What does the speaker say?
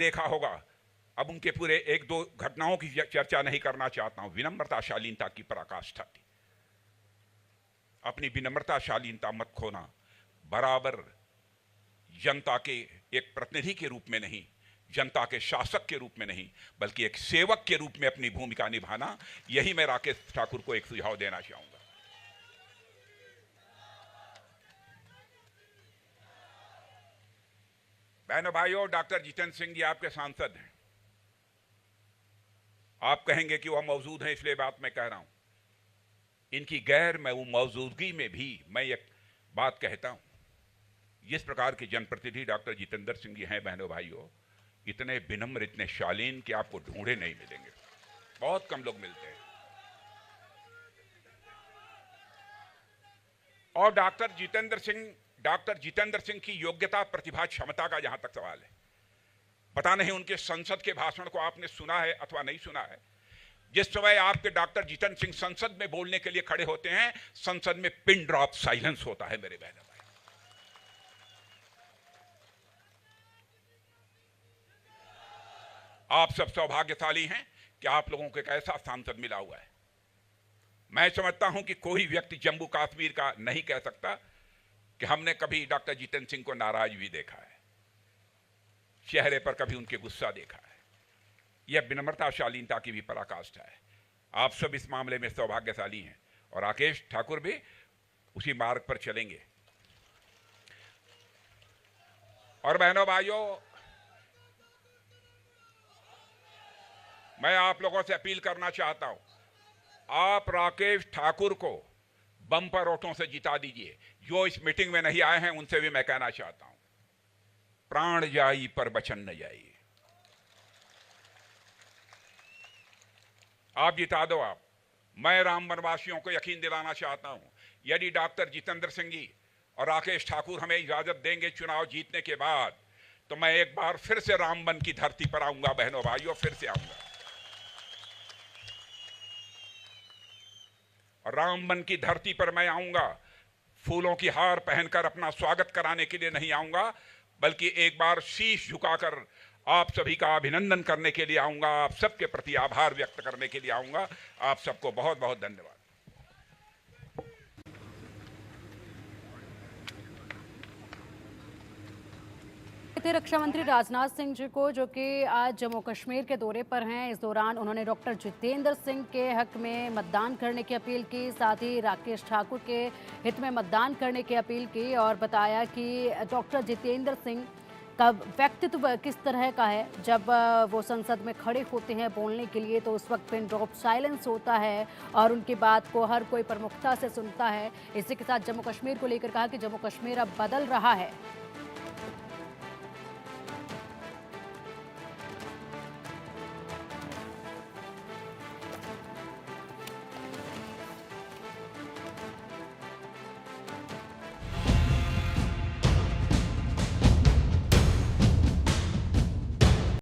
देखा होगा। अब उनके पूरे एक दो घटनाओं की चर्चा नहीं करना चाहता हूं। विनम्रता शालीनता की पराकाष्ठा थी। अपनी विनम्रता शालीनता मत खोना। बराबर जनता के एक प्रतिनिधि के रूप में नहीं, जनता के शासक के रूप में नहीं, बल्कि एक सेवक के रूप में अपनी भूमिका निभाना, यही मैं राकेश ठाकुर को एक सुझाव देना चाहूंगा। बहनों भाइयों, डॉक्टर जितेंद्र सिंह जी आपके सांसद हैं। आप कहेंगे कि वह मौजूद हैं, इसलिए बात मैं कह रहा हूं। इनकी गैर मैं वो मौजूदगी में भी मैं एक बात कहता हूं। जिस प्रकार के जनप्रतिनिधि डॉक्टर जितेंद्र सिंह जी हैं, बहनों भाइयों, इतने विनम्र, इतने शालीन कि आपको ढूंढे नहीं मिलेंगे। बहुत कम लोग मिलते हैं। और डॉक्टर जितेंद्र सिंह की योग्यता, प्रतिभा, क्षमता का जहां तक सवाल है, पता नहीं उनके संसद के भाषण को आपने सुना है अथवा नहीं सुना है। जिस समय आपके डॉक्टर जितेंद्र सिंह संसद में बोलने के लिए खड़े होते हैं, संसद में पिन ड्रॉप साइलेंस होता है। मेरे बहनों भाई, आप सब सौभाग्यशाली हैं कि आप लोगों को एक ऐसा सांसद मिला हुआ है। मैं समझता हूं कि कोई व्यक्ति जम्मू कश्मीर का नहीं कह सकता कि हमने कभी डॉक्टर जितेंद्र सिंह को नाराज भी देखा है, चेहरे पर कभी उनके गुस्सा देखा है। यह विनम्रता शालीनता की भी पराकाष्ठा है। आप सब इस मामले में सौभाग्यशाली हैं और राकेश ठाकुर भी उसी मार्ग पर चलेंगे। और बहनों भाइयों, मैं आप लोगों से अपील करना चाहता हूं, आप राकेश ठाकुर को बम्पर वोटों से जिता दीजिए। जो इस मीटिंग में नहीं आए हैं उनसे भी मैं कहना चाहता हूं, प्राण जाई पर वचन न जाई। आप जिता दो। आप, मैं राम वनवासियों को यकीन दिलाना चाहता हूं, यदि डॉक्टर जितेंद्र सिंह जी और राकेश ठाकुर हमें इजाजत देंगे चुनाव जीतने के बाद, तो मैं एक बार फिर से रामवन की धरती पर आऊंगा। बहनों भाइयों, फिर से आऊंगा। और रामवन की धरती पर मैं आऊंगा, फूलों की हार पहनकर अपना स्वागत कराने के लिए नहीं आऊंगा, बल्कि एक बार शीश झुकाकर आप सभी का अभिनंदन करने के लिए आऊंगा, आप सबके प्रति आभार व्यक्त करने के लिए आऊंगा। आप सबको बहुत बहुत धन्यवाद। थे रक्षा मंत्री राजनाथ सिंह जी को, जो कि आज जम्मू कश्मीर के दौरे पर हैं। इस दौरान उन्होंने डॉक्टर जितेंद्र सिंह के हक में मतदान करने की अपील की, साथ ही राकेश ठाकुर के हित में मतदान करने की अपील की और बताया कि डॉक्टर जितेंद्र सिंह का व्यक्तित्व किस तरह का है। जब वो संसद में खड़े होते हैं बोलने के लिए, तो उस वक्त पिन ड्रॉप साइलेंस होता है और उनकी बात को हर कोई प्रमुखता से सुनता है। इसी के साथ जम्मू कश्मीर को लेकर कहा कि जम्मू कश्मीर अब बदल रहा है।